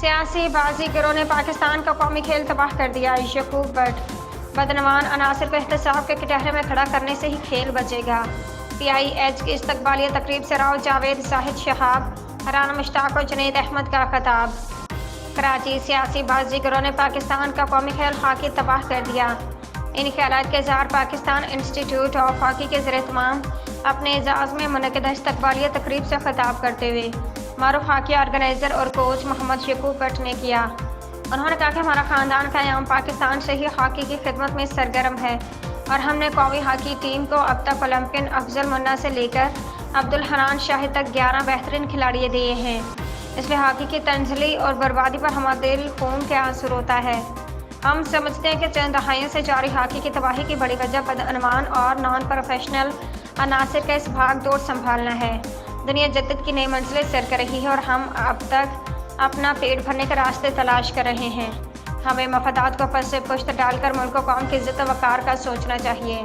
سیاسی بازیگروں نے پاکستان کا قومی کھیل تباہ کر دیا: یعقوب بٹ۔ بدعنوان عناصر کو احتساب کے کٹہرے میں کھڑا کرنے سے ہی کھیل بچے گا۔ PIH کی استقبالیہ تقریب سے راؤ جاوید، زاہد شہاب، رانا مشتاق اور جنید احمد کا خطاب۔ کراچی: سیاسی بازیگروں نے پاکستان کا قومی کھیل ہاکی تباہ کر دیا۔ ان خیالات کے اظہار پاکستان انسٹی ٹیوٹ آف ہاکی کے زیر اہتمام اپنے اعزاز میں منعقدہ استقبالیہ تقریب سے خطاب کرتے ہوئے معروف ہاکی آرگنائزر اور کوچ محمد یعقوب بٹ نے کیا۔ انہوں نے کہا کہ ہمارا خاندان قیام پاکستان سے ہی ہاکی کی خدمت میں سرگرم ہے اور ہم نے قومی ہاکی ٹیم کو اب تک اولمپئن افضل منا سے لے کر عبدالحنان شاہد تک 11 بہترین کھلاڑی دیے ہیں۔ اس لیے ہاکی کی تنزلی اور بربادی پر ہمارا دل خون کے آنسو روتا ہے۔ ہم سمجھتے ہیں کہ چند دہائیوں سے جاری ہاکی کی تباہی کی بڑی وجہ بدعنوان اور نان پروفیشنل عناصر کا اس بھاگ دوڑ سنبھالنا ہے۔ دنیا جدت کی نئی منزلیں سر کر رہی ہے اور ہم اب تک اپنا پیٹ بھرنے کے راستے تلاش کر رہے ہیں۔ ہمیں مفادات کو پس پشت ڈال کر ملک و قوم کی عزت و وقار کا سوچنا چاہیے۔